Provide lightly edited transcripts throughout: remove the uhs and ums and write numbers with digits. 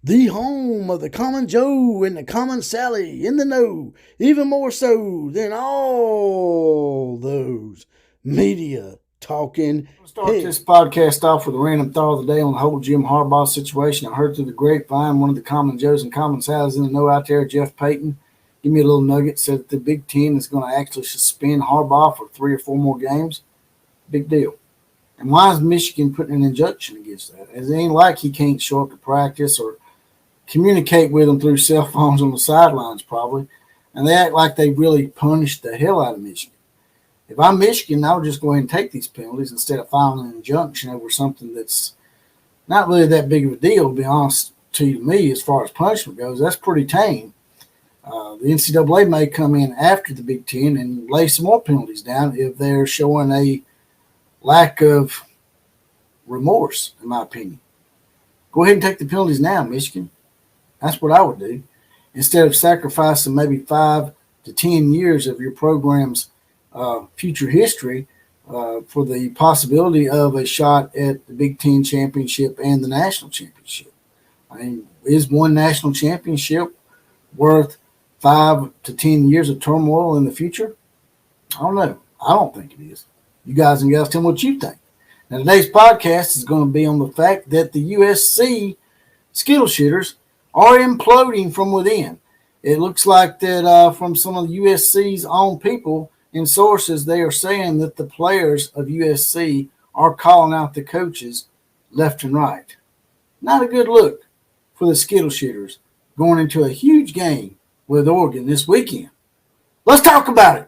the home of the common Joe and the common Sally in the know, even more so than all those media talking We'll start head. this podcast off with a random thought of the day on the whole Jim Harbaugh situation. I heard through the grapevine one of the common Joes and common Sallies in the know out there, Jeff Payton, give me a little nugget, said that the Big Ten is going to actually suspend Harbaugh for 3 or 4 more games. Big deal. And why is Michigan putting an injunction against that? It ain't like he can't show up to practice or communicate with them through cell phones on the sidelines, probably. And they act like they really punished the hell out of Michigan. If I'm Michigan, I would just go ahead and take these penalties instead of filing an injunction over something that's not really that big of a deal, to be honest to me, as far as punishment goes. That's pretty tame. The NCAA may come in after the Big Ten and lay some more penalties down if they're showing a lack of remorse, in my opinion. Go ahead and take the penalties now, Michigan. That's what I would do. Instead of sacrificing maybe 5 to 10 years of your program's future history for the possibility of a shot at the Big Ten championship and the national championship. I mean, is one national championship worth 5 to 10 years of turmoil in the future? I don't know. I don't think it is. You guys and gals, tell me what you think. Now, today's podcast is going to be on the fact that the USC Skittle shooters are imploding from within. It looks like that from some of the USC's own people and sources, they are saying that the players of USC are calling out the coaches left and right. Not a good look for the Skittle shooters going into a huge game with Oregon this weekend. Let's talk about it.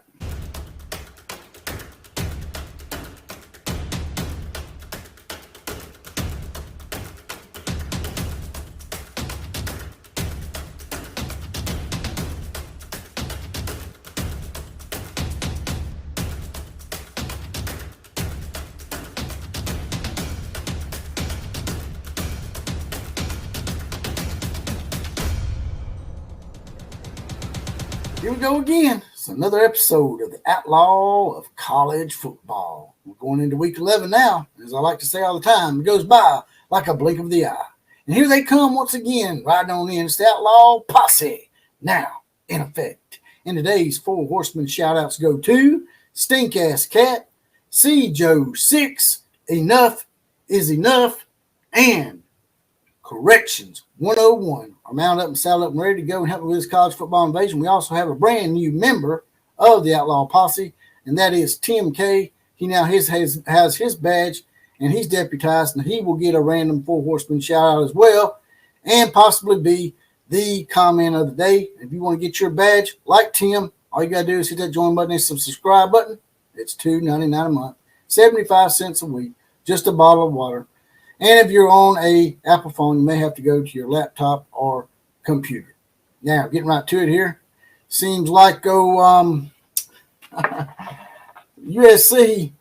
Here we go again. It's another episode of the Outlaw of College Football. We're going into week 11 now. As I like to say all the time, it goes by like a blink of the eye. And here they come once again, riding on in. It's the Outlaw Posse, now in effect. And today's 4 horsemen shout-outs go to Stink Ass Cat, C. Joe 6, Enough is Enough, and Corrections 101 are mounted up and saddled up and ready to go and help with this college football invasion. We also have a brand new member of the Outlaw Posse, and that is Tim K. He now has his badge, and he's deputized, and he will get a random 4 horseman shout out as well, and possibly be the comment of the day. If you want to get your badge, like Tim, all you got to do is hit that join button and some subscribe button. It's $2.99 a month, 75 cents a week, just a bottle of water. And if you're on a Apple phone, you may have to go to your laptop or computer. Now, getting right to it here. Seems like USC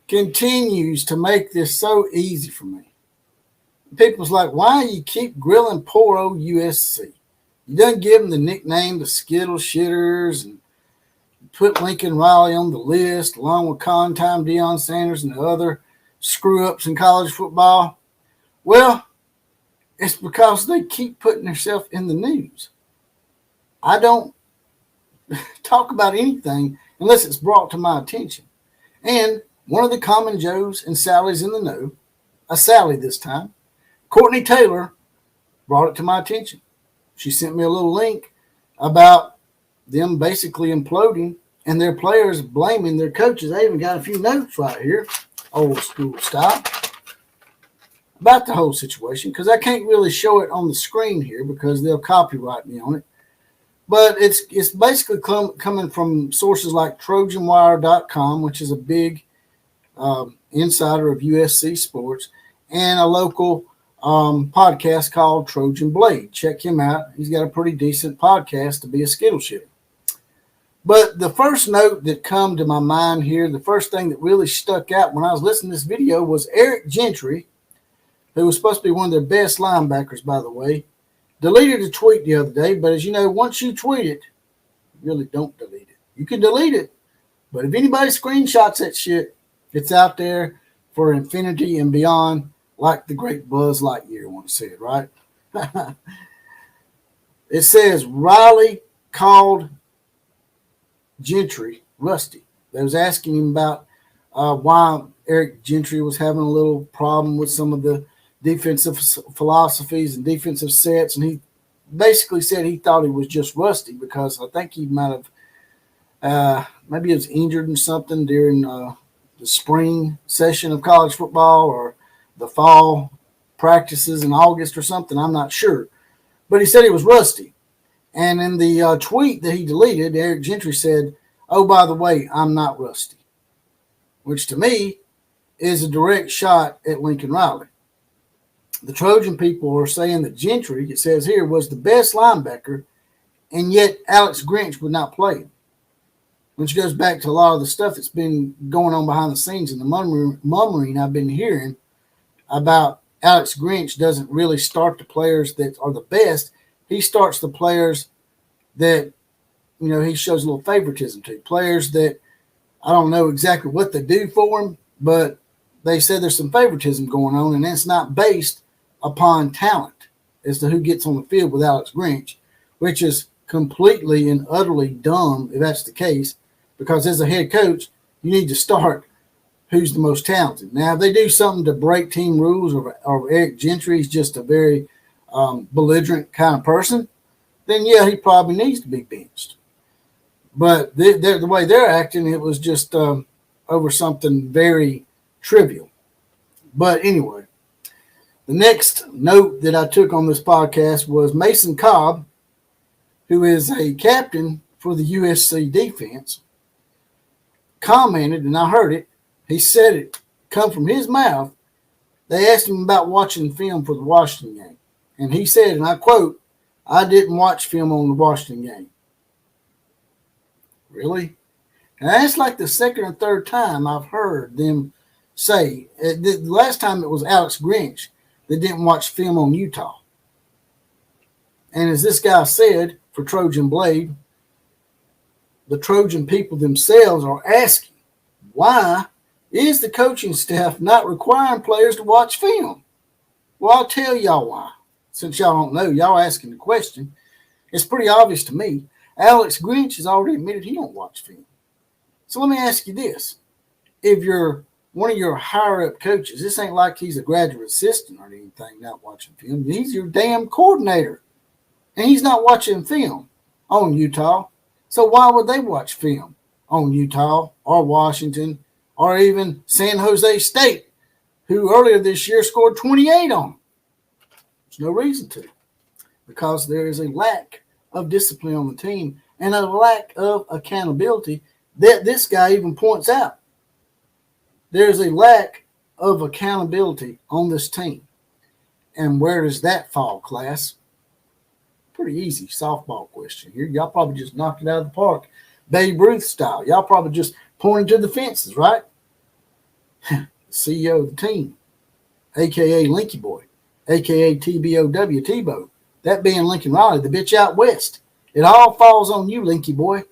continues to make this so easy for me. People's like, why you keep grilling poor old USC? You done give them the nickname the Skittle Shitters and put Lincoln Riley on the list along with Time Deion Sanders and the other screw-ups in college football. Well, it's because they keep putting themselves in the news. I don't talk about anything unless it's brought to my attention. And one of the common Joes and Sallies in the know, a Sally this time, Courtney Taylor, brought it to my attention. She sent me a little link about them basically imploding and their players blaming their coaches. I even got a few notes right here, old school style, about the whole situation, because I can't really show it on the screen here because they'll copyright me on it. But it's basically coming from sources like TrojanWire.com, which is a big insider of USC sports, and a local podcast called Trojan Blade. Check him out. He's got a pretty decent podcast to be a Skittle shitter. But the first note that come to my mind here, the first thing that really stuck out when I was listening to this video was Eric Gentry, who was supposed to be one of their best linebackers, by the way, deleted a tweet the other day. But as you know, once you tweet it, you really don't delete it. You can delete it, but if anybody screenshots that shit, it's out there for infinity and beyond, like the great Buzz Lightyear once said, right? It says Riley called Gentry rusty. They was asking him about why Eric Gentry was having a little problem with some of the defensive philosophies and defensive sets, and he basically said he thought he was just rusty because I think he might have maybe he was injured in something during the spring session of college football or the fall practices in August or something. I'm not sure. But he said he was rusty. And in the tweet that he deleted, Eric Gentry said, "Oh, by the way, I'm not rusty," which to me is a direct shot at Lincoln Riley. The Trojan people are saying that Gentry, it says here, was the best linebacker, and yet Alex Grinch would not play him, which goes back to a lot of the stuff that's been going on behind the scenes and the murmuring I've been hearing about Alex Grinch doesn't really start the players that are the best. He starts the players that, he shows a little favoritism to. Players that I don't know exactly what they do for him, but they said there's some favoritism going on, and it's not based upon talent as to who gets on the field with Alex Grinch, which is completely and utterly dumb if that's the case, because as a head coach, you need to start who's the most talented. Now, if they do something to break team rules or Eric Gentry is just a very belligerent kind of person, then, yeah, he probably needs to be benched. But the way they're acting, it was just over something very trivial. But anyway, the next note that I took on this podcast was Mason Cobb, who is a captain for the USC defense, commented, and I heard it. He said it come from his mouth. They asked him about watching film for the Washington game. And he said, and I quote, "I didn't watch film on the Washington game." Really? And that's like the second or third time I've heard them say. The last time it was Alex Grinch that didn't watch film on Utah. And as this guy said for Trojan Blade, the Trojan people themselves are asking, why is the coaching staff not requiring players to watch film? Well, I'll tell y'all why. Since y'all don't know, y'all asking the question. It's pretty obvious to me. Alex Grinch has already admitted he don't watch film. So let me ask you this. If you're one of your higher-up coaches, this ain't like he's a graduate assistant or anything not watching film. He's your damn coordinator. And he's not watching film on Utah. So why would they watch film on Utah or Washington or even San Jose State, who earlier this year scored 28 on them? There's no reason to, because there is a lack of discipline on the team and a lack of accountability that this guy even points out. There's a lack of accountability on this team. And where does that fall, class? Pretty easy softball question here. Y'all probably just knocked it out of the park, Babe Ruth style. Y'all probably just pointed to the fences, right? The CEO of the team, a.k.a. Linky Boy, a.k.a. TBOW, Tebow, that being Lincoln Riley, the bitch out west. It all falls on you, Linky Boy.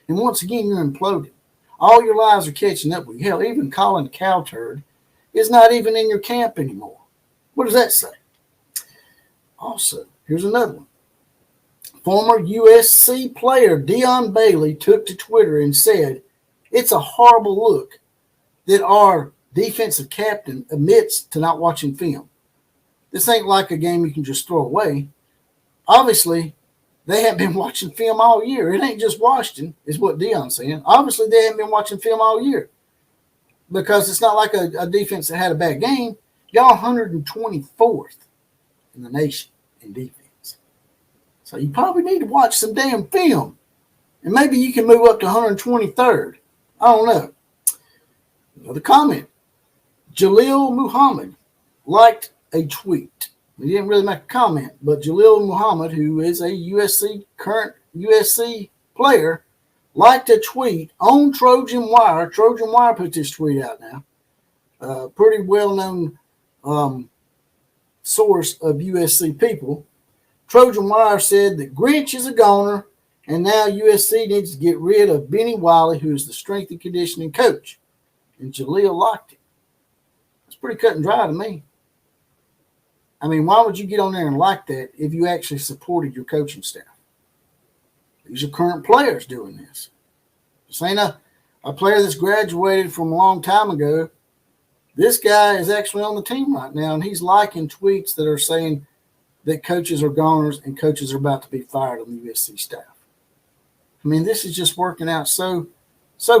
And once again, you're imploding. All your lies are catching up with you. Hell, even Colin Cowturd is not even in your camp anymore. What does that say? Also, here's another one. Former USC player Dion Bailey took to Twitter and said, "It's a horrible look that our defensive captain admits to not watching film. This ain't like a game you can just throw away. Obviously, they haven't been watching film all year. It ain't just Washington," is what Dion's saying. Obviously, they haven't been watching film all year, because it's not like a defense that had a bad game. Y'all 124th in the nation in defense. So you probably need to watch some damn film. And maybe you can move up to 123rd. I don't know. Another comment. Jalil Muhammad liked a tweet. He didn't really make a comment, but Jalil Muhammad, who is a current USC player, liked a tweet on Trojan Wire. Trojan Wire put this tweet out now. Pretty well-known source of USC people. Trojan Wire said that Grinch is a goner, and now USC needs to get rid of Benny Wiley, who is the strength and conditioning coach. And Jalil liked it. It's pretty cut and dry to me. I mean, why would you get on there and like that if you actually supported your coaching staff? These are current players doing this. This ain't a player that's graduated from a long time ago. This guy is actually on the team right now, and he's liking tweets that are saying that coaches are goners and coaches are about to be fired on the USC staff. I mean, this is just working out so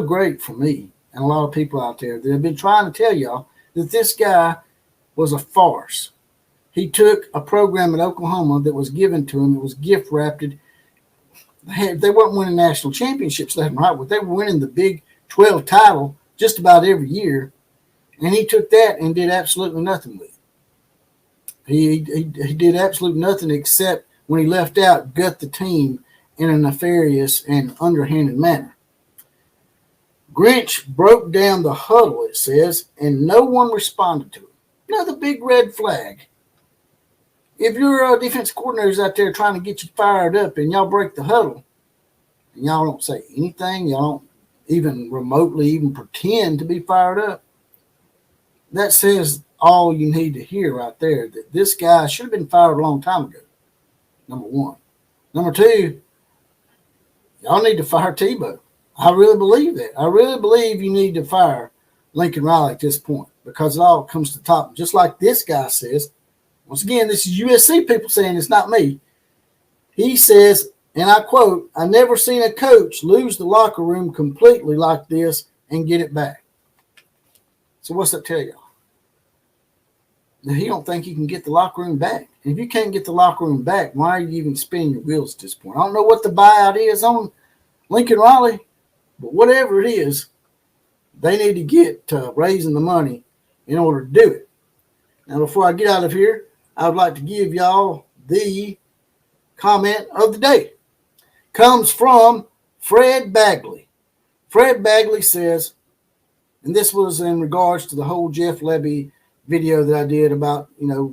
great for me and a lot of people out there that have been trying to tell y'all that this guy was a farce. He took a program at Oklahoma that was given to him. It was gift wrapped. They weren't winning national championships left and right, but they were winning the Big 12 title just about every year. And he took that and did absolutely nothing with it. He did absolutely nothing except when he left out, gut the team in a nefarious and underhanded manner. Grinch broke down the huddle, it says, and no one responded to it. Another big red flag. If your defense coordinator's out there trying to get you fired up and y'all break the huddle and y'all don't say anything, y'all don't even remotely even pretend to be fired up, that says all you need to hear right there, that this guy should have been fired a long time ago, number one. Number two, y'all need to fire Tebow. I really believe that. I really believe you need to fire Lincoln Riley at this point because it all comes to the top. Just like this guy says, once again, this is USC people saying, it's not me. He says, and I quote, "I never seen a coach lose the locker room completely like this and get it back." So what's that tell y'all? That he don't think he can get the locker room back. And if you can't get the locker room back, why are you even spinning your wheels at this point? I don't know what the buyout is on Lincoln Riley, but whatever it is, they need to get to raising the money in order to do it. Now, before I get out of here, I would like to give y'all the comment of the day. Comes from Fred Bagley. Fred Bagley says, and this was in regards to the whole Jeff Lebby video that I did about,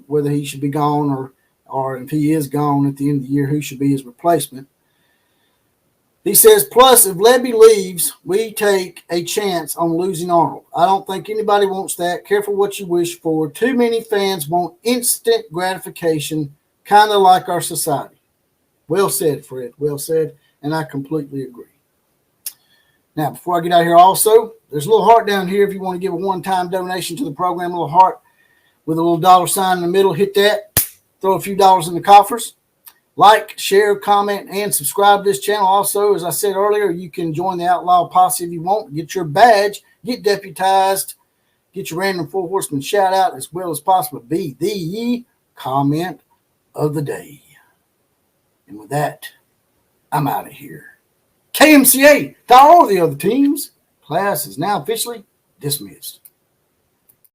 whether he should be gone or if he is gone at the end of the year, who should be his replacement. He says, plus, if Lebby leaves, we take a chance on losing Arnold. I don't think anybody wants that. Careful what you wish for. Too many fans want instant gratification, kind of like our society. Well said, Fred. Well said, and I completely agree. Now, before I get out of here also, there's a little heart down here if you want to give a one-time donation to the program, a little heart with a little dollar sign in the middle. Hit that. Throw a few dollars in the coffers. Like, share, comment, and subscribe to this channel. Also, as I said earlier, you can join the Outlaw Posse if you want. Get your badge, get deputized, get your random Four Horsemen shout out, as well as possibly be the comment of the day. And with that, I'm out of here. KMCA to all the other teams. Class is now officially dismissed.